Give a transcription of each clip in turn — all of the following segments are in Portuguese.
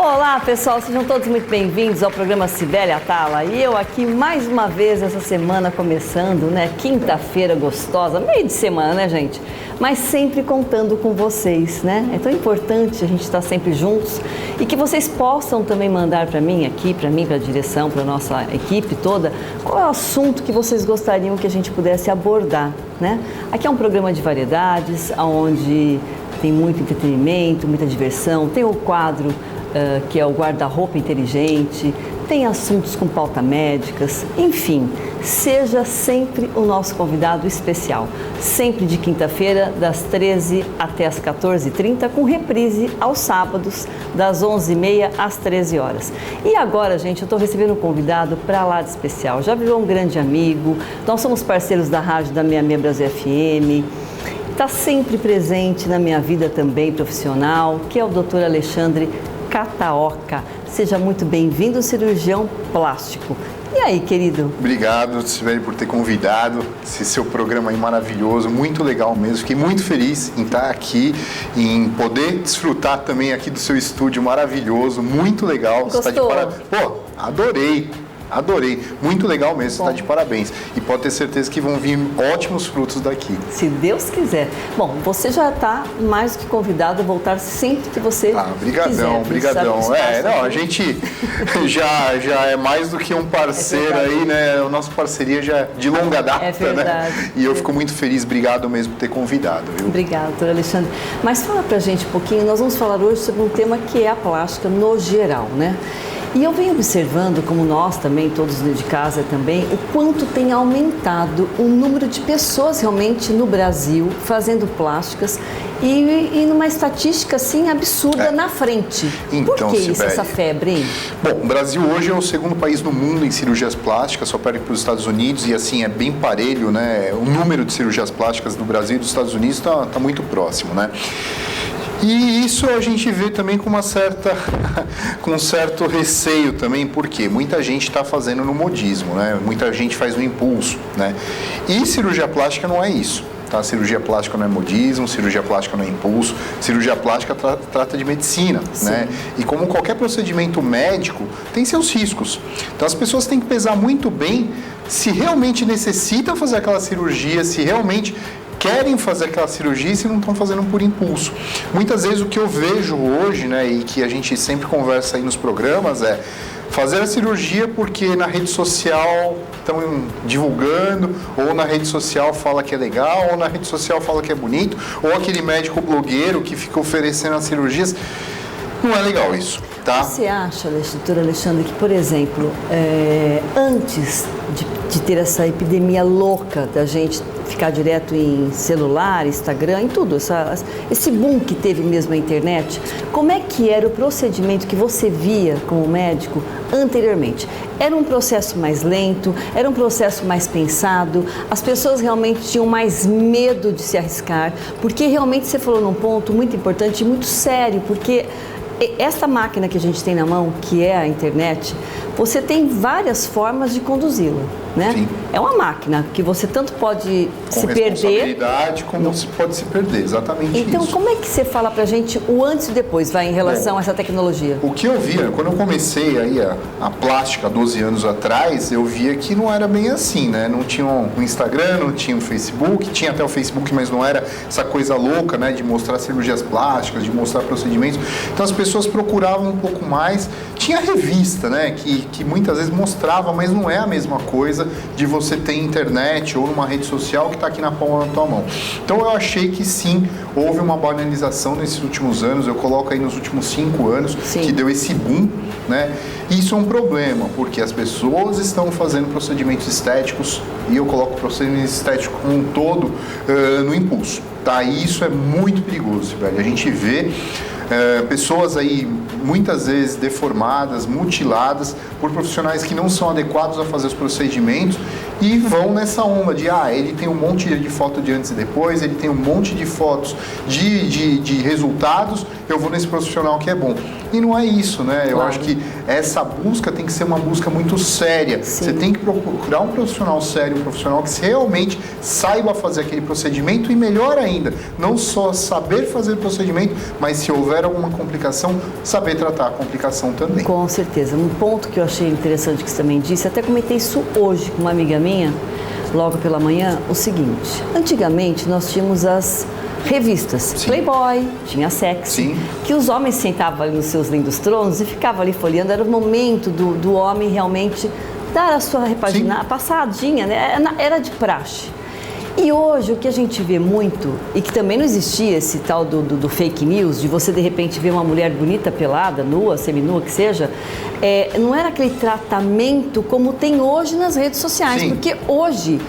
Olá, pessoal, sejam todos muito bem-vindos ao programa Cibele Atala. E eu aqui mais uma vez essa semana começando, né? Quinta-feira gostosa, meio de semana, né, gente? Mas sempre contando com vocês, né? É tão importante a gente estar sempre juntos e que vocês possam também mandar para mim, para a direção, para a nossa equipe toda, qual é o assunto que vocês gostariam que a gente pudesse abordar, né? Aqui é um programa de variedades, onde tem muito entretenimento, muita diversão, tem o quadro que é o guarda-roupa inteligente, tem assuntos com pauta médicas, enfim, seja sempre o nosso convidado especial. Sempre de quinta-feira, das 13 até as 14h30, com reprise aos sábados, das 11h30 às 13 horas. E agora, gente, eu estou recebendo um convidado para lá de especial. Já virou um grande amigo, nós somos parceiros da rádio da 66 Brasil FM, está sempre presente na minha vida também profissional, que é o Dr. Alexandre Kataoka. Seja muito bem-vindo, cirurgião plástico. E aí, querido? Obrigado, Sibeli, por ter convidado. Esse seu programa aí maravilhoso, muito legal mesmo. Fiquei muito feliz em estar aqui, em poder desfrutar também aqui do seu estúdio maravilhoso, muito legal. Gostou? Você tá de Pô, adorei. Muito legal mesmo, você está de parabéns. E pode ter certeza que vão vir ótimos frutos daqui. Se Deus quiser. Bom, você já está mais do que convidado a voltar sempre que você quiser. Brigadão. A gente já é mais do que um parceiro aí, né? A nossa parceria já é de longa data, verdade, né? E eu fico muito feliz, obrigado mesmo por ter convidado, viu? Obrigada, doutor Alexandre. Mas fala pra gente um pouquinho, nós vamos falar hoje sobre um tema que é a plástica no geral, né? E eu venho observando, como nós também, todos de casa também, o quanto tem aumentado o número de pessoas realmente no Brasil fazendo plásticas e numa estatística assim absurda na frente. Então, por que isso, Sibeli, essa febre, hein? Bom, o Brasil hoje é o segundo país no mundo em cirurgias plásticas, só perde para os Estados Unidos e assim é bem parelho, né? O número de cirurgias plásticas no Brasil e dos Estados Unidos está muito próximo, né? E isso a gente vê também com com um certo receio também, porque muita gente está fazendo no modismo, né? Muita gente faz no impulso, né? E cirurgia plástica não é isso, tá? Cirurgia plástica não é modismo, cirurgia plástica não é impulso, cirurgia plástica trata de medicina, né? E como qualquer procedimento médico, tem seus riscos. Então as pessoas têm que pesar muito bem se realmente necessitam fazer aquela cirurgia, se realmente querem fazer aquela cirurgia e se não estão fazendo por impulso. Muitas vezes o que eu vejo hoje, né, e que a gente sempre conversa aí nos programas é fazer a cirurgia porque na rede social estão divulgando, ou na rede social fala que é legal, ou na rede social fala que é bonito, ou aquele médico blogueiro que fica oferecendo as cirurgias. Não é legal isso, tá? Você acha, doutor Alexandre, que, por exemplo, antes de ter essa epidemia louca da gente ficar direto em celular, Instagram, em tudo, esse boom que teve mesmo na internet, como é que era o procedimento que você via como médico anteriormente? Era um processo mais lento? Era um processo mais pensado? As pessoas realmente tinham mais medo de se arriscar? Porque realmente você falou num ponto muito importante e muito sério, porque essa máquina que a gente tem na mão, que é a internet, você tem várias formas de conduzi-la, né? Sim. É uma máquina que você tanto pode se perder... Com responsabilidade, como se pode se perder, exatamente então, isso. como é que você fala pra gente o antes e depois, em relação a essa tecnologia? O que eu via, quando eu comecei aí a plástica 12 anos atrás, eu via que não era bem assim, né? Não tinha um Instagram, não tinha um Facebook, tinha até o Facebook, mas não era essa coisa louca, né? De mostrar cirurgias plásticas, de mostrar procedimentos. Então as pessoas procuravam um pouco mais. Tinha revista, né? Que muitas vezes mostrava, mas não é a mesma coisa de você ter internet ou uma rede social que está aqui na palma da tua mão. Então eu achei que sim, houve uma banalização nesses últimos anos, eu coloco aí nos últimos 5 anos, que deu esse boom, né? E isso é um problema, porque as pessoas estão fazendo procedimentos estéticos, e eu coloco procedimentos estéticos como um todo no impulso, tá? E isso é muito perigoso, velho. A gente vê pessoas aí muitas vezes deformadas, mutiladas por profissionais que não são adequados a fazer os procedimentos e vão nessa onda de ele tem um monte de foto de antes e depois, ele tem um monte de fotos de resultados eu vou nesse profissional que é bom. E não é isso, né? Eu Claro. acho que essa busca tem que ser uma busca muito séria. Sim. Você tem que procurar um profissional sério, um profissional que realmente saiba fazer aquele procedimento e, melhor ainda, não só saber fazer o procedimento, mas se houver alguma complicação, saber tratar a complicação também. Com certeza. Um ponto que eu achei interessante que você também disse, até comentei isso hoje com uma amiga minha, logo pela manhã, o seguinte: antigamente nós tínhamos as revistas, Sim. Playboy, tinha Sexy, Sim. que os homens sentavam ali nos seus lindos tronos e ficavam ali folheando, era o momento do homem realmente dar a sua repaginada, passadinha, né? Era de praxe. E hoje o que a gente vê muito, e que também não existia esse tal do fake news, de você de repente ver uma mulher bonita, pelada, nua, seminua, que seja, não era aquele tratamento como tem hoje nas redes sociais, Sim. porque hoje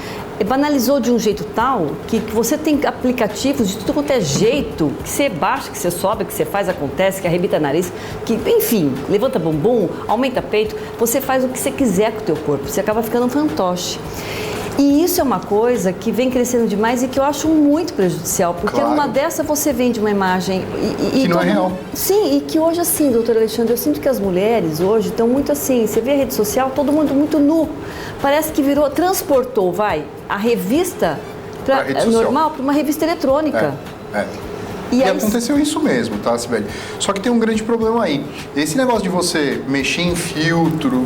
banalizou de um jeito tal que você tem aplicativos de tudo quanto é jeito, que você baixa, que você sobe, que você faz, acontece, que arrebita nariz, que, enfim, levanta bumbum, aumenta peito, você faz o que você quiser com o teu corpo, você acaba ficando um fantoche. E isso é uma coisa que vem crescendo demais e que eu acho muito prejudicial, porque Claro. numa dessa você vende uma imagem Que não é real. Sim, e que hoje assim, doutor Alexandre, eu sinto que as mulheres hoje estão muito assim, você vê a rede social, todo mundo muito nu, parece que transportou, a revista Pra rede social. normal para uma revista eletrônica. E aí- aconteceu isso mesmo, tá, Sibeli? Só que tem um grande problema aí. Esse negócio de você mexer em filtro,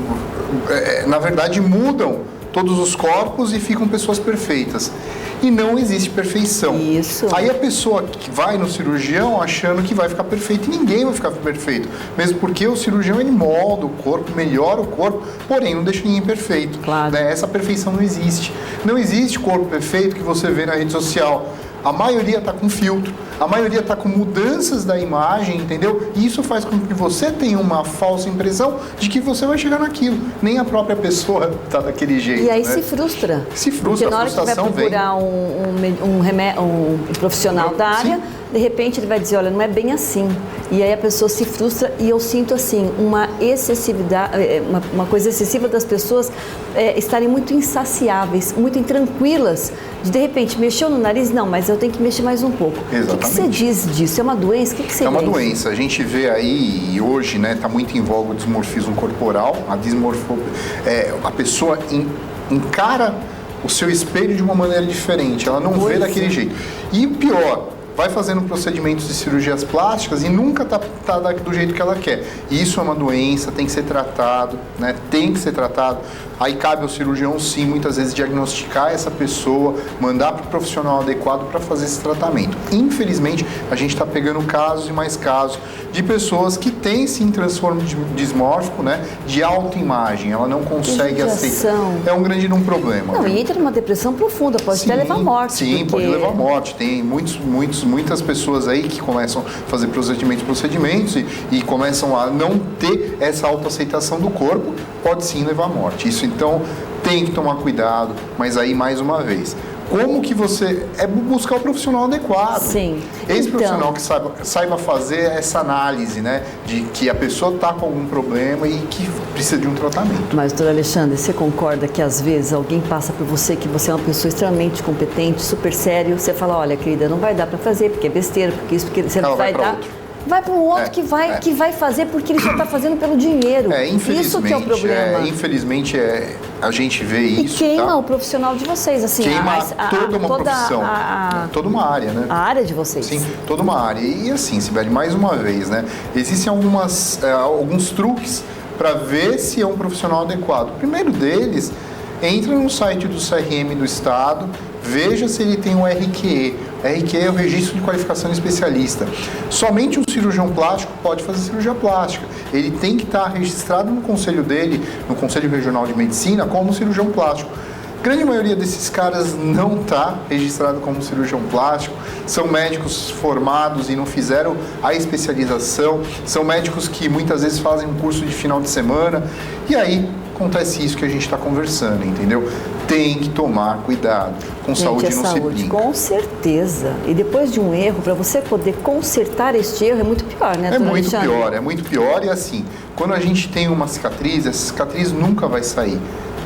na verdade mudam todos os corpos e ficam pessoas perfeitas. E não existe perfeição. Isso. Aí a pessoa que vai no cirurgião achando que vai ficar perfeito, e ninguém vai ficar perfeito. Mesmo porque o cirurgião ele molda o corpo, melhora o corpo, porém não deixa ninguém perfeito. Claro. Né? Essa perfeição não existe. Não existe corpo perfeito que você vê na rede social. A maioria está com filtro, a maioria está com mudanças da imagem, entendeu? E isso faz com que você tenha uma falsa impressão de que você vai chegar naquilo. Nem a própria pessoa está daquele jeito. E aí né? se frustra. Se frustra, porque na hora que vai frustração procurar um profissional da área, Sim. de repente ele vai dizer, olha, não é bem assim. E aí a pessoa se frustra e eu sinto assim, uma excessividade, uma coisa excessiva das pessoas estarem muito insaciáveis, muito intranquilas, de repente mexeu no nariz, não, mas eu tenho que mexer mais um pouco. Exatamente. O que você diz disso? É uma doença? O que você É uma vê? doença. A gente vê aí, e hoje, né, tá muito em voga o dismorfismo corporal. A pessoa encara o seu espelho de uma maneira diferente. Ela não vê daquele jeito. E o pior, vai fazendo procedimentos de cirurgias plásticas e nunca tá do jeito que ela quer. E isso é uma doença, tem que ser tratado, né? Tem que ser tratado. Aí cabe ao cirurgião, sim, muitas vezes diagnosticar essa pessoa, mandar para o profissional adequado para fazer esse tratamento. Infelizmente, a gente está pegando casos e mais casos de pessoas que têm, sim, transtorno dismórfico, né? De autoimagem. Ela não consegue aceitar. É um grande problema. Não, e entra numa depressão profunda, pode até levar à morte. Sim, porque... pode levar à morte. Tem muitas pessoas aí que começam a fazer procedimentos e começam a não ter essa autoaceitação do corpo, pode sim levar à morte. Isso, então, tem que tomar cuidado, mas aí, mais uma vez, como que você... buscar o profissional adequado. Sim. Esse Então, profissional que saiba fazer essa análise, né? De que a pessoa está com algum problema e que precisa de um tratamento. Mas, doutor Alexandre, você concorda que às vezes alguém passa por você, que você é uma pessoa extremamente competente, super sério, você fala, olha, querida, não vai dar para fazer, porque é besteira, porque isso, porque você não vai dar... Vai para um outro que vai fazer porque ele só está fazendo pelo dinheiro. Infelizmente, isso que é o problema. Infelizmente, a gente vê isso. E queima o profissional de vocês, assim. Queima toda uma profissão. Toda uma área, né? A área de vocês. Sim, toda uma área. E assim, Sibeli, mais uma vez, né? Existem alguns truques para ver se é um profissional adequado. O primeiro deles, entra no site do CRM do Estado, veja se ele tem um RQE. RQE é o Registro de Qualificação Especialista. Somente um cirurgião plástico pode fazer cirurgia plástica. Ele tem que estar registrado no conselho dele, no Conselho Regional de Medicina, como cirurgião plástico. A grande maioria desses caras não está registrado como cirurgião plástico, são médicos formados e não fizeram a especialização, são médicos que muitas vezes fazem um curso de final de semana, e aí acontece isso que a gente está conversando, entendeu? Tem que tomar cuidado com saúde não se brinca. Com certeza. E depois de um erro, para você poder consertar este erro, é muito pior, né, doutor Alexandre? É muito pior. E assim, quando a gente tem uma cicatriz, essa cicatriz nunca vai sair.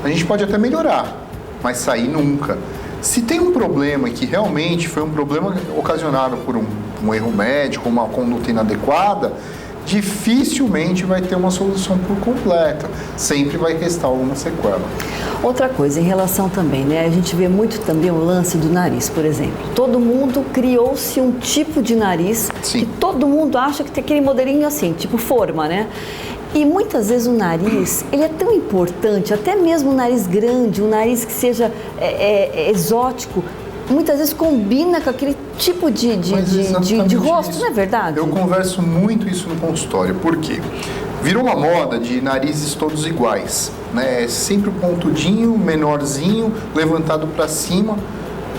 A gente pode até melhorar, mas sair nunca. Se tem um problema que realmente foi um problema ocasionado por um erro médico, uma conduta inadequada, dificilmente vai ter uma solução por completa. Sempre vai restar alguma sequela. Outra coisa, em relação também, né? A gente vê muito também o lance do nariz, por exemplo. Todo mundo criou-se um tipo de nariz que todo mundo acha que tem aquele modelinho assim, tipo forma, né? E muitas vezes o nariz, ele é tão importante, até mesmo o nariz grande, um nariz que seja exótico, muitas vezes combina com aquele tipo de rosto, isso. Não é verdade? Eu converso muito isso no consultório. Por quê? Virou uma moda de narizes todos iguais, né? Sempre um pontudinho, menorzinho, levantado para cima.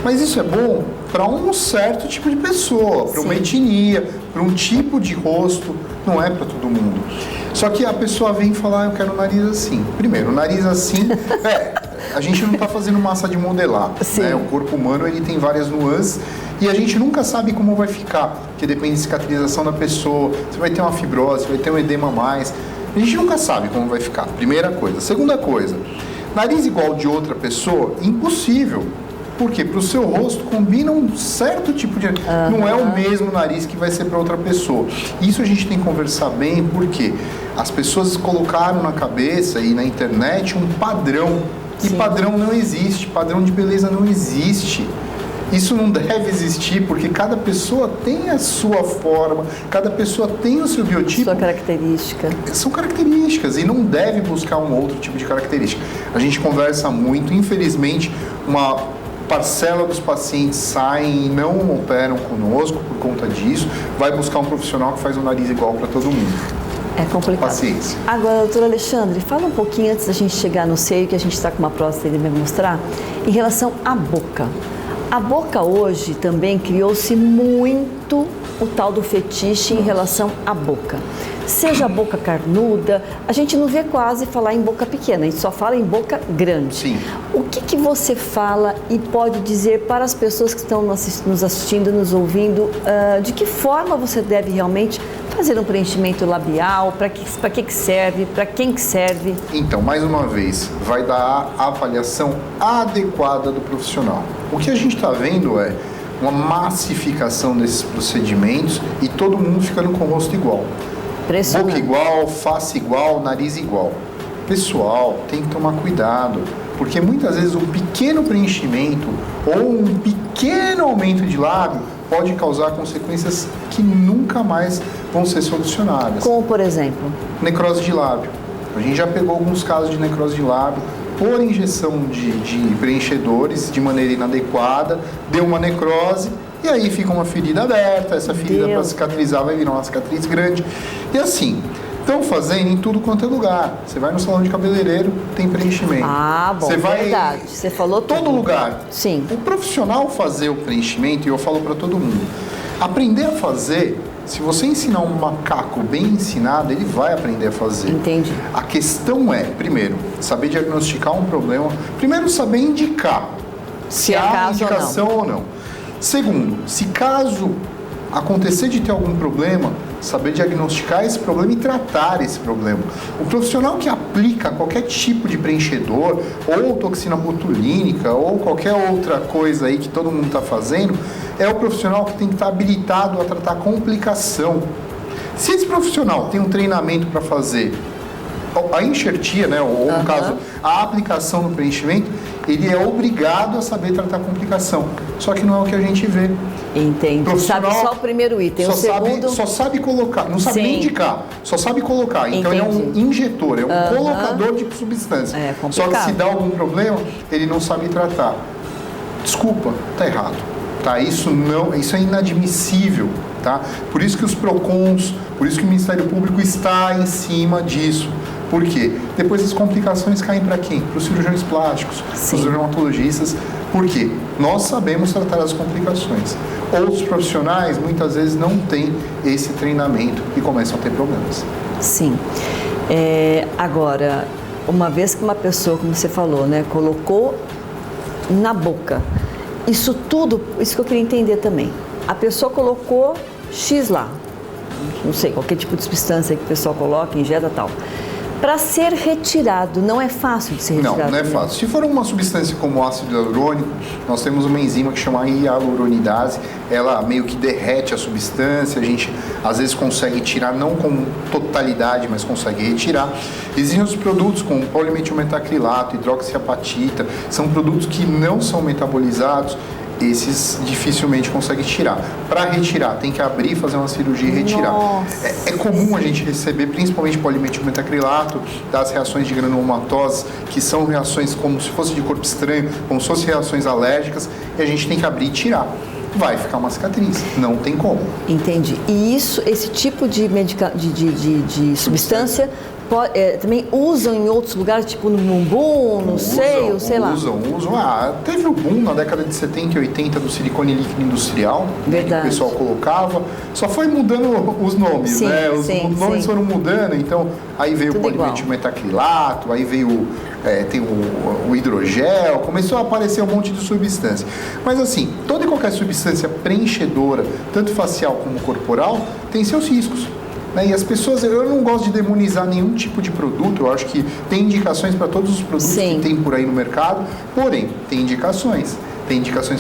Mas isso é bom para um certo tipo de pessoa, para uma etnia, para um tipo de rosto, não é para todo mundo. Só que a pessoa vem falar, eu quero um nariz assim. Primeiro, o nariz assim, a gente não está fazendo massa de modelar, né? O corpo humano ele tem várias nuances e a gente nunca sabe como vai ficar, porque depende da cicatrização da pessoa, você vai ter uma fibrose, vai ter um edema a mais, a gente nunca sabe como vai ficar, primeira coisa. Segunda coisa, nariz igual de outra pessoa, impossível. Porque para o seu rosto combina um certo tipo de... Não é o mesmo nariz que vai ser para outra pessoa. Isso a gente tem que conversar bem, porque as pessoas colocaram na cabeça e na internet um padrão. E padrão não existe, padrão de beleza não existe. Isso não deve existir, porque cada pessoa tem a sua forma, cada pessoa tem o seu biotipo. Sua característica. São características e não deve buscar um outro tipo de característica. A gente conversa muito, infelizmente, uma parcela dos pacientes saem e não operam conosco por conta disso, vai buscar um profissional que faz um nariz igual para todo mundo. É complicado. Paciência. Agora, doutor Alexandre, fala um pouquinho antes da gente chegar no seio, que a gente está com uma próstata, ele vai mostrar, em relação à boca. A boca hoje também criou-se muito o tal do fetiche em relação à boca. Seja a boca carnuda, a gente não vê quase falar em boca pequena, a gente só fala em boca grande. Sim. O que você fala e pode dizer para as pessoas que estão nos assistindo, nos ouvindo, de que forma você deve realmente fazer um preenchimento labial, para que serve, para quem que serve? Então, mais uma vez, vai dar a avaliação adequada do profissional. O que a gente está vendo é uma massificação desses procedimentos e todo mundo ficando com o rosto igual. Boca igual, face igual, nariz igual. Pessoal, tem que tomar cuidado, porque muitas vezes um pequeno preenchimento ou um pequeno aumento de lábio pode causar consequências que nunca mais vão ser solucionadas. Como, por exemplo? Necrose de lábio. A gente já pegou alguns casos de necrose de lábio por injeção de preenchedores de maneira inadequada, deu uma necrose e aí fica uma ferida aberta, essa ferida para cicatrizar vai virar uma cicatriz grande. E assim, estão fazendo em tudo quanto é lugar. Você vai no salão de cabeleireiro, tem preenchimento. Ah, bom, verdade. Você falou tudo. Todo lugar. Sim. O profissional fazer o preenchimento, e eu falo para todo mundo, aprender a fazer, se você ensinar um macaco bem ensinado, ele vai aprender a fazer. Entendi. A questão é, primeiro, saber diagnosticar um problema. Primeiro, saber indicar se há indicação ou não. Segundo, se caso acontecer de ter algum problema, saber diagnosticar esse problema e tratar esse problema. O profissional que aplica qualquer tipo de preenchedor, ou toxina botulínica, ou qualquer outra coisa aí que todo mundo está fazendo, é o profissional que tem que estar habilitado a tratar complicação. Se esse profissional tem um treinamento para fazer a enxertia, né, ou no caso, a aplicação do preenchimento, ele é obrigado a saber tratar complicação. Só que não é o que a gente vê. Entendi. Sabe só o primeiro item, o segundo... Só sabe colocar, não sabe nem indicar, só sabe colocar. Então ele é um injetor, é um colocador de substância. É complicado. Só que se dá algum problema, ele não sabe tratar. Desculpa, tá errado. Tá? Isso é inadmissível. Tá? Por isso que os PROCONs, por isso que o Ministério Público está em cima disso. Por quê? Depois as complicações caem para quem? Para os cirurgiões plásticos, para os dermatologistas. Por quê? Nós sabemos tratar as complicações. Outros profissionais, muitas vezes, não têm esse treinamento e começam a ter problemas. Sim. Agora, uma vez que uma pessoa, como você falou, né, colocou na boca, isso tudo, isso que eu queria entender também. A pessoa colocou X lá, não sei, qualquer tipo de substância que o pessoal coloca, injeta tal. Para ser retirado, não é fácil de ser retirado? Não é fácil. Se for uma substância como ácido hialurônico, nós temos uma enzima que chama hialuronidase, ela meio que derrete a substância, a gente às vezes consegue tirar, não com totalidade, mas consegue retirar. Existem outros produtos como polimetilmetacrilato, hidroxiapatita, são produtos que não são metabolizados, esses dificilmente consegue tirar. Para retirar, tem que abrir, fazer uma cirurgia e retirar. É comum a gente receber, principalmente polimetilmetacrilato, das reações de granulomatose, que são reações como se fosse de corpo estranho, como se fossem reações alérgicas, e a gente tem que abrir e tirar. Vai ficar uma cicatriz, não tem como. Entendi. E esse tipo de substância também usam em outros lugares, tipo no bumbum, no seio, sei lá. Usam. Teve o boom na década de 70 e 80 do silicone líquido industrial, né, que o pessoal colocava. Só foi mudando os nomes, né? Os nomes foram mudando, então aí veio o polimetilmetacrilato, aí veio tem o hidrogel, começou a aparecer um monte de substância. Mas assim, toda e qualquer substância preenchedora, tanto facial como corporal, tem seus riscos. E as pessoas, eu não gosto de demonizar nenhum tipo de produto, eu acho que tem indicações para todos os produtos que tem por aí no mercado, porém, tem indicações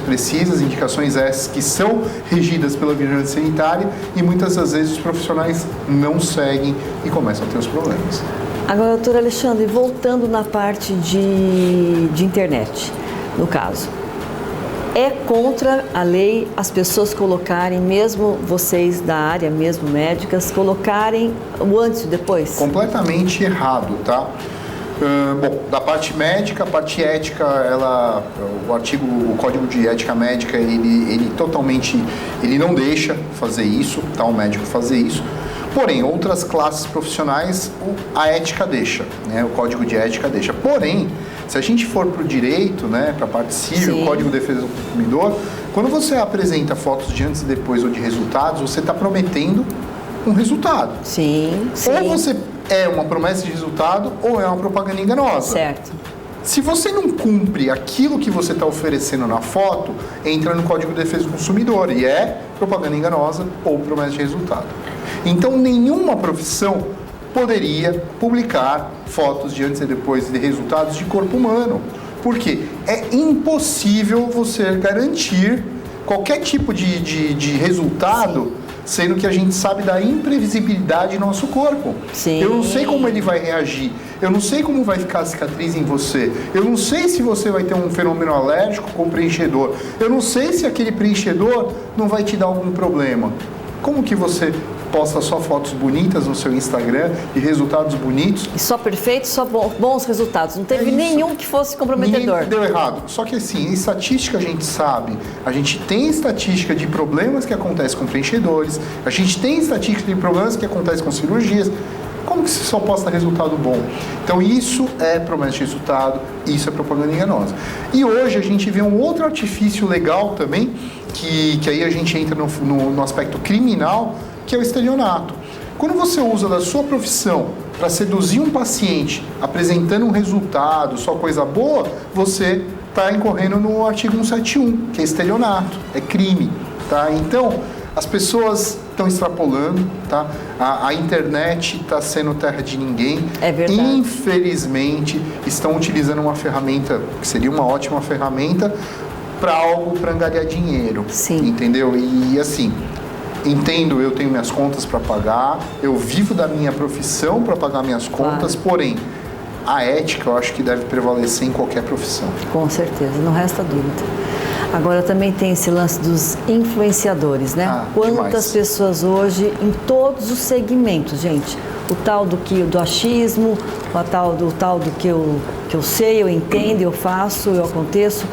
precisas, indicações essas que são regidas pela vigilância sanitária e muitas das vezes os profissionais não seguem e começam a ter os problemas. Agora, doutor Alexandre, voltando na parte de internet, no caso, é contra a lei as pessoas colocarem, mesmo vocês da área, mesmo médicas, colocarem o antes e depois? Completamente errado, tá? Bom, da parte médica, a parte ética, o Código de Ética Médica, ele totalmente, ele não deixa fazer isso, tá? O médico fazer isso. Porém, outras classes profissionais, a ética deixa, né? O Código de Ética deixa. Porém, se a gente for para o direito, né, para a parte civil, o Código de Defesa do Consumidor, quando você apresenta fotos de antes e depois ou de resultados, você está prometendo um resultado. Sim. Ou você é uma promessa de resultado ou é uma propaganda enganosa. Certo. Se você não cumpre aquilo que você está oferecendo na foto, entra no Código de Defesa do Consumidor e é propaganda enganosa ou promessa de resultado. Então, nenhuma profissão poderia publicar fotos de antes e depois de resultados de corpo humano. Por quê? É impossível você garantir qualquer tipo de resultado, sendo que a gente sabe da imprevisibilidade do nosso corpo. Sim. Eu não sei como ele vai reagir, eu não sei como vai ficar a cicatriz em você, eu não sei se você vai ter um fenômeno alérgico com o preenchedor, eu não sei se aquele preenchedor não vai te dar algum problema. Como que você posta só fotos bonitas no seu Instagram e resultados bonitos? E só perfeitos, só bons resultados. Não teve nenhum que fosse comprometedor. Ninguém deu errado. Só que assim, em estatística a gente sabe, a gente tem estatística de problemas que acontecem com preenchedores, a gente tem estatística de problemas que acontecem com cirurgias. Como que você só posta resultado bom? Então isso é promessa de resultado, isso é propaganda enganosa. E hoje a gente vê um outro artifício legal também, que aí a gente entra no aspecto criminal, que é o estelionato. Quando você usa da sua profissão para seduzir um paciente, apresentando um resultado, só coisa boa, você está incorrendo no artigo 171, que é estelionato, é crime, tá? Então, as pessoas estão extrapolando, tá? A internet está sendo terra de ninguém. É verdade. Infelizmente, estão utilizando uma ferramenta, que seria uma ótima ferramenta, para algo para angariar dinheiro. Sim. Entendeu? E assim, entendo, eu tenho minhas contas para pagar, eu vivo da minha profissão para pagar minhas contas, porém, a ética eu acho que deve prevalecer em qualquer profissão. Com certeza, não resta dúvida. Agora também tem esse lance dos influenciadores, né? Quantas demais. pessoas hoje, em todos os segmentos, gente, o tal do achismo, o tal do que eu sei, eu entendo, eu faço, eu aconteço.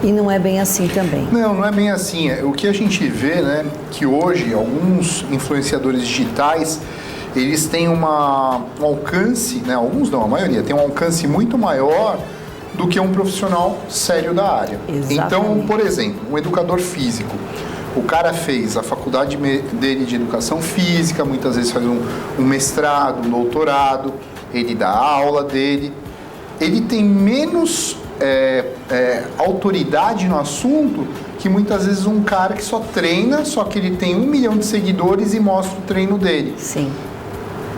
E não é bem assim também. Não é bem assim. O que a gente vê, né, que hoje alguns influenciadores digitais, eles têm um alcance, né, alguns não, a maioria, tem um alcance muito maior do que um profissional sério da área. Exatamente. Então, por exemplo, um educador físico, o cara fez a faculdade dele de educação física, muitas vezes faz um mestrado, um doutorado, ele dá a aula dele, ele tem menos autoridade no assunto que muitas vezes um cara que só treina, só que ele tem 1 milhão de seguidores e mostra o treino dele. Sim.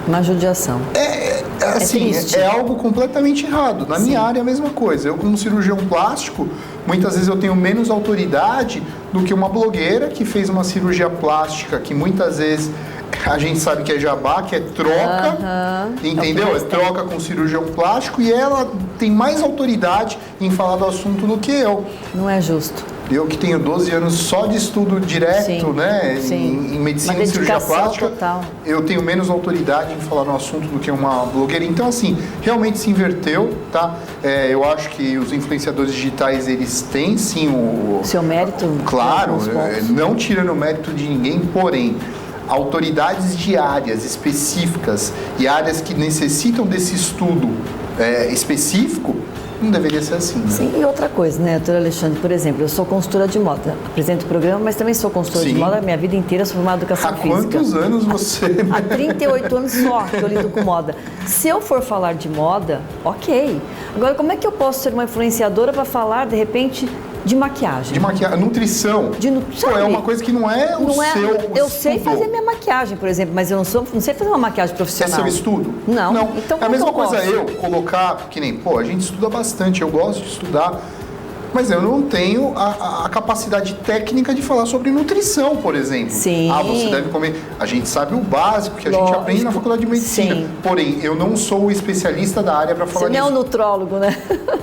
Uma judiação. Assim, triste. é algo completamente errado. Na minha área é a mesma coisa. Eu, como cirurgião plástico, muitas vezes eu tenho menos autoridade do que uma blogueira que fez uma cirurgia plástica, que muitas vezes a gente sabe que é jabá, que é troca, entendeu? É troca com cirurgião plástico, e ela tem mais autoridade em falar do assunto do que eu. Não é justo. Eu que tenho 12 anos só de estudo direto, Sim, né, sim. em medicina Uma e cirurgia dedicação plástica, total. eu tenho menos autoridade em falar no assunto do que uma blogueira. Então, assim, realmente se inverteu, tá? Eu acho que os influenciadores digitais, eles têm, sim, o seu mérito. Claro, não tirando o mérito de ninguém, porém, autoridades de áreas específicas e áreas que necessitam desse estudo específico, não deveria ser assim, né? Sim, e outra coisa, né, doutor Alexandre, por exemplo, eu sou consultora de moda, apresento o programa, mas também sou consultora de moda, minha vida inteira sou formada em educação física. Há quantos anos você... Há 38 anos só que eu lido com moda. Se eu for falar de moda, ok. Agora, como é que eu posso ser uma influenciadora para falar, de repente, de maquiagem? De maquiagem, nutrição. Pô, é uma coisa que não é o seu Eu sei fazer minha maquiagem, por exemplo, mas eu não sei fazer uma maquiagem profissional. É seu estudo? Não. Então, é a mesma coisa eu colocar, que nem, a gente estuda bastante, eu gosto de estudar, mas eu não tenho a capacidade técnica de falar sobre nutrição, por exemplo. Sim. Você deve comer. A gente sabe o básico que a gente aprende na faculdade de medicina. Sim. Porém, eu não sou o especialista da área para falar disso. Você não é um nutrólogo, né?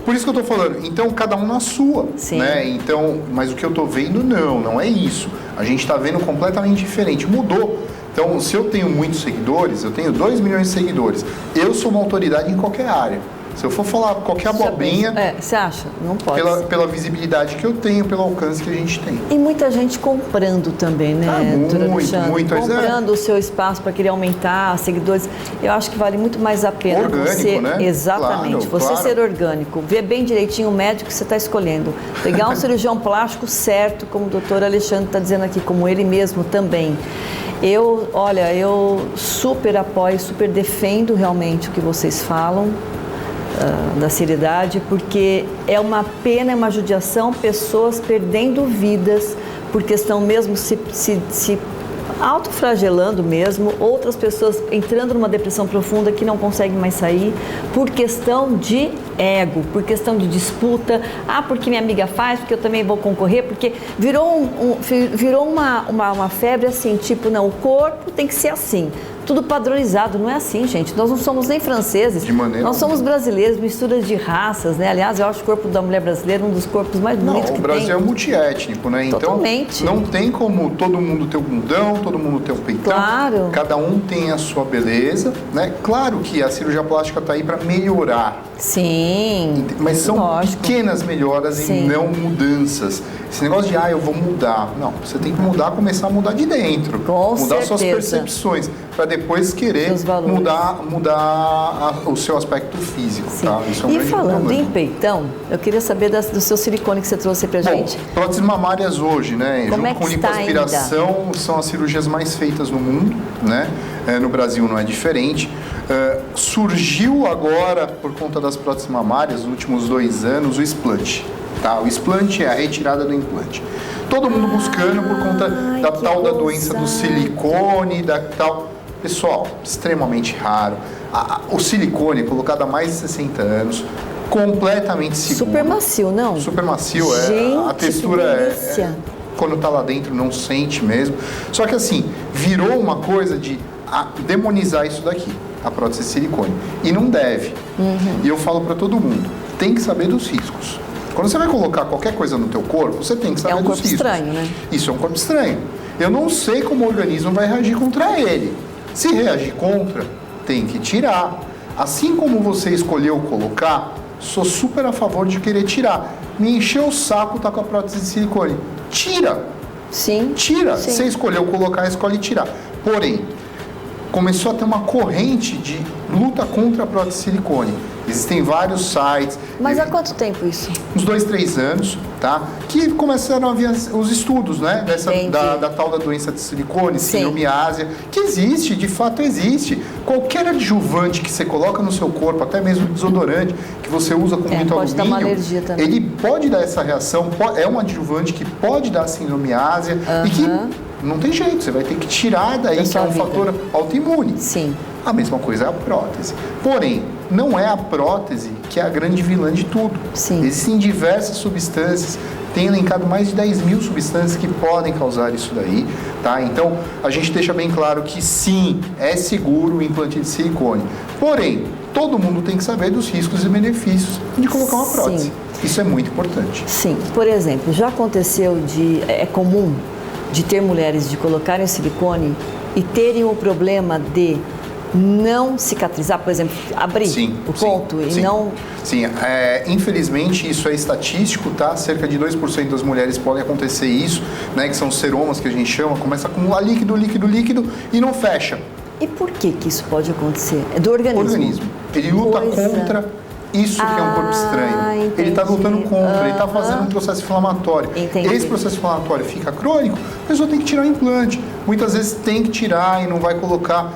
Por isso que eu tô falando. Então, cada um na sua. Sim. Né? Então, mas o que eu tô vendo, não é isso. A gente tá vendo completamente diferente. Mudou. Então, se eu tenho muitos seguidores, eu tenho 2 milhões de seguidores, eu sou uma autoridade em qualquer área. Se eu for falar qualquer abobrinha... Você acha? Não pode. Pela visibilidade que eu tenho, pelo alcance que a gente tem. E muita gente comprando também, né, muito. Comprando o seu espaço para querer aumentar seguidores. Eu acho que vale muito mais a pena orgânico, né? Exatamente. Você ser orgânico, ver bem direitinho o médico que você está escolhendo. Pegar um cirurgião plástico certo, como o doutor Alexandre está dizendo aqui, como ele mesmo também. Eu super apoio, super defendo realmente o que vocês falam. Da seriedade, porque é uma pena, é uma judiação, pessoas perdendo vidas por questão mesmo se autoflagelando mesmo, outras pessoas entrando numa depressão profunda que não conseguem mais sair por questão de ego, por questão de disputa, porque minha amiga faz, porque eu também vou concorrer, porque virou uma febre assim, tipo, não, o corpo tem que ser assim. Tudo padronizado, não é assim, gente. Nós não somos nem franceses, nós somos brasileiros, misturas de raças, né? Aliás, eu acho o corpo da mulher brasileira um dos corpos mais bonitos que tem. O Brasil é multiétnico, né? Totalmente. Então, não tem como todo mundo ter um bundão, todo mundo ter um peitão. Claro. Cada um tem a sua beleza, né? Claro que a cirurgia plástica está aí para melhorar. Sim. Mas são pequenas melhoras e não mudanças. Esse negócio de, eu vou mudar. Não, você tem que começar a mudar de dentro. Com mudar certeza. Suas percepções, para depois querer mudar o seu aspecto físico. Tá? Isso é um grande falando problema. em peitão, eu queria saber do seu silicone que você trouxe pra gente. Próteses mamárias hoje, né? Como junto com lipoaspiração, são as cirurgias mais feitas no mundo, né? No Brasil não é diferente. Surgiu agora, por conta das próteses mamárias, nos últimos 2 anos, o explante. Tá? O explante é a retirada do implante. Todo mundo buscando por conta da tal da doença do silicone, da tal... Pessoal, extremamente raro. O silicone, colocado há mais de 60 anos, completamente seguro. Super macio, não? Super macio, Gente, a textura quando tá lá dentro não sente mesmo. Só que assim, virou uma coisa de demonizar isso daqui, a prótese de silicone. E não deve. E eu falo para todo mundo, tem que saber dos riscos. Quando você vai colocar qualquer coisa no teu corpo, você tem que saber dos riscos. É um corpo estranho, né? Isso é um corpo estranho. Eu não sei como o organismo vai reagir contra ele. Se reagir contra, tem que tirar. Assim como você escolheu colocar, sou super a favor de querer tirar. Me encheu o saco tá com a prótese de silicone. Tira. Sim. Tira. Sim. Você escolheu colocar, escolhe tirar. Porém, começou a ter uma corrente de luta contra a prótese de silicone. Existem vários sites. Mas há quanto tempo isso? Uns 2, 3 anos, tá? Que começaram a vir os estudos, né? Da tal da doença de silicone, síndrome ásia, que existe, de fato existe. Qualquer adjuvante que você coloca no seu corpo, até mesmo desodorante, que você usa com muito pode dar uma alergia também. ele pode dar essa reação, é um adjuvante que pode dar síndrome ásia e que não tem jeito, você vai ter que tirar daí, que é um fator autoimune. Sim. A mesma coisa é a prótese. Porém, não é a prótese que é a grande vilã de tudo. Sim. Existem diversas substâncias, tem elencado mais de 10 mil substâncias que podem causar isso daí, tá? Então, a gente deixa bem claro que sim, é seguro o implante de silicone. Porém, todo mundo tem que saber dos riscos e benefícios de colocar uma prótese. Sim. Isso é muito importante. Sim. Por exemplo, já aconteceu é comum de ter mulheres de colocarem o silicone e terem o problema de não cicatrizar, por exemplo, abrir o ponto e não... Sim, infelizmente isso é estatístico, tá? Cerca de 2% das mulheres podem acontecer isso, né? Que são seromas que a gente chama, começa a acumular líquido e não fecha. E por que isso pode acontecer? É do organismo? Ele luta contra isso que é um corpo estranho. Entendi. Ele está lutando contra, ele está fazendo um processo inflamatório. Entendi. Esse processo inflamatório fica crônico, a pessoa tem que tirar o implante. Muitas vezes tem que tirar e não vai colocar.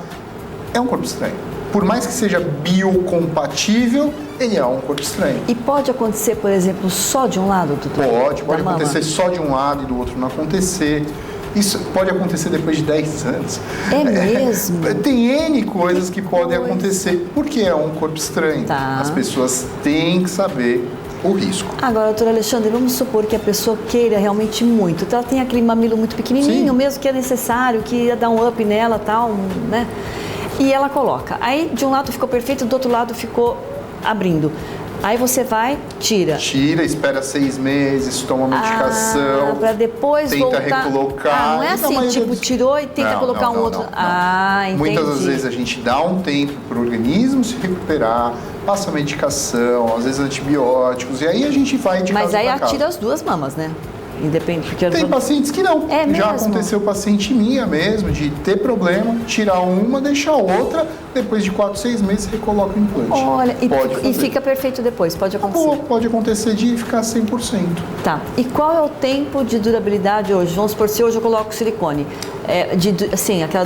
É um corpo estranho. Por mais que seja biocompatível, ele é um corpo estranho. E pode acontecer, por exemplo, só de um lado, doutor? Pode acontecer só de um lado e do outro não acontecer. Isso pode acontecer depois de 10 anos. É mesmo? Tem N coisas que podem acontecer, porque é um corpo estranho. Tá. As pessoas têm que saber o risco. Agora, doutor Alexandre, vamos supor que a pessoa queira realmente muito. Então, ela tem aquele mamilo muito pequenininho, mesmo que é necessário, que ia dar um up nela e tal, né? E ela coloca. Aí, de um lado ficou perfeito, do outro lado ficou abrindo. Aí você vai, tira. Tira, espera 6 meses, toma medicação. Para depois tenta voltar. recolocar. Não é assim, tipo, tirou e tenta colocar um outro. Entendi. Muitas das vezes a gente dá um tempo para o organismo se recuperar, passa medicação, às vezes antibióticos, e aí a gente vai de casa Mas aí pra casa. atira as duas mamas, né? Independente, porque tem pacientes que não. É mesmo? Já aconteceu paciente minha mesmo, de ter problema, tirar uma, deixar outra, depois de 4, 6 meses recoloca o implante. Olha, e fica perfeito depois, pode acontecer? Pode acontecer de ficar 100%. Tá. E qual é o tempo de durabilidade hoje? Vamos supor, se hoje eu coloco silicone. Assim, aquela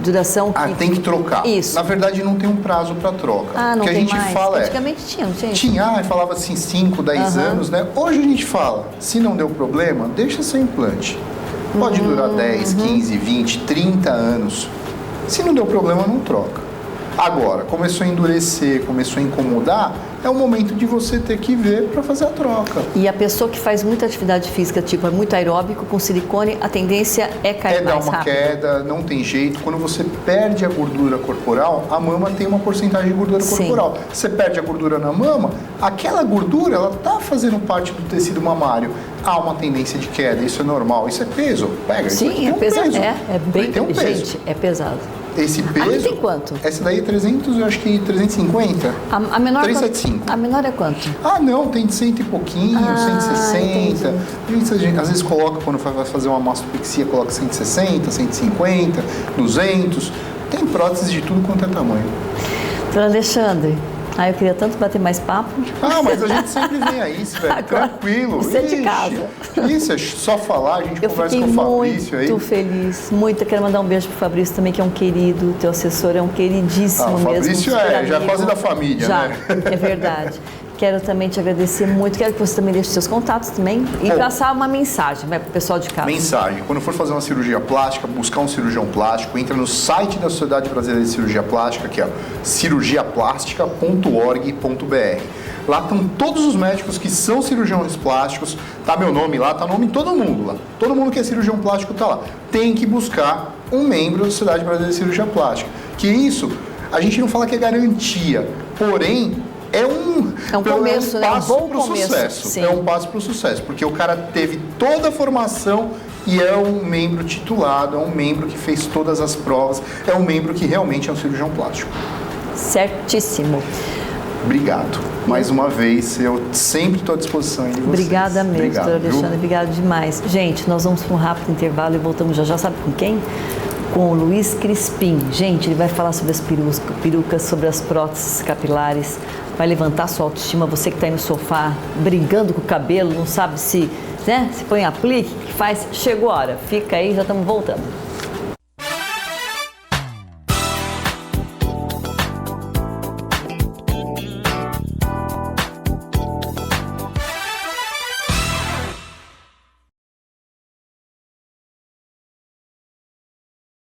duração que... tem que trocar. Isso. Na verdade, não tem um prazo para troca. Não que tem a gente mais? fala Antigamente tinha, não tinha? Tinha, falava assim, 5, 10 anos, né? Hoje a gente fala, se não deu problema, deixa seu implante. Pode durar 10, 15, 20, 30 anos. Se não deu problema, não troca. Agora, começou a endurecer, começou a incomodar, é o momento de você ter que ver para fazer a troca. E a pessoa que faz muita atividade física, tipo, é muito aeróbico, com silicone, a tendência é cair mais rápido. É dar uma queda, não tem jeito. Quando você perde a gordura corporal, a mama tem uma porcentagem de gordura corporal. Você perde a gordura na mama, aquela gordura, ela está fazendo parte do tecido mamário. Há uma tendência de queda, isso é normal. Isso é peso. Pega, sim, é pesado. É bem... Tem um peso. Gente, é pesado. Esse peso... Aqui tem quanto? Essa daí é 300, eu acho que 350. A menor... 375. A menor é quanto? Não, tem de 100 e pouquinho, 160. A gente às vezes coloca, quando vai fazer uma mastopexia, coloca 160, 150, 200. Tem próteses de tudo quanto é tamanho. Doutor Alexandre, eu queria tanto bater mais papo. Mas a gente sempre vem aí, velho. Tranquilo. Você é de casa. Isso, é só falar, a gente conversa com o Fabrício aí. Eu fiquei muito feliz, muito. Eu quero mandar um beijo pro Fabrício também, que é um querido, teu assessor é um queridíssimo mesmo. O Fabrício já é quase da família, né? É verdade. Quero também te agradecer muito. Quero que você também deixe seus contatos também e passar uma mensagem para o pessoal de casa. Mensagem. Quando for fazer uma cirurgia plástica, buscar um cirurgião plástico, entra no site da Sociedade Brasileira de Cirurgia Plástica, que é cirurgiaplástica.org.br. Lá estão todos os médicos que são cirurgiões plásticos. Tá meu nome lá, tá o nome de todo mundo lá. Todo mundo que é cirurgião plástico tá lá. Tem que buscar um membro da Sociedade Brasileira de Cirurgia Plástica. Que isso, a gente não fala que é garantia, porém... É um começo, né? Um bom começo. Sucesso. Sim. É um passo para o sucesso, porque o cara teve toda a formação e é um membro titulado, é um membro que fez todas as provas, é um membro que realmente é um cirurgião plástico. Certíssimo. Obrigado. Mais uma vez, eu sempre estou à disposição de vocês. Obrigada mesmo, doutor Alexandre. Obrigado demais. Gente, nós vamos para um rápido intervalo e voltamos já. Sabe com quem? Com o Luiz Crispim. Gente, ele vai falar sobre as perucas, sobre as próteses capilares, vai levantar sua autoestima. Você que está aí no sofá, brigando com o cabelo, não sabe se põe aplique, que faz, chegou a hora. Fica aí, já estamos voltando.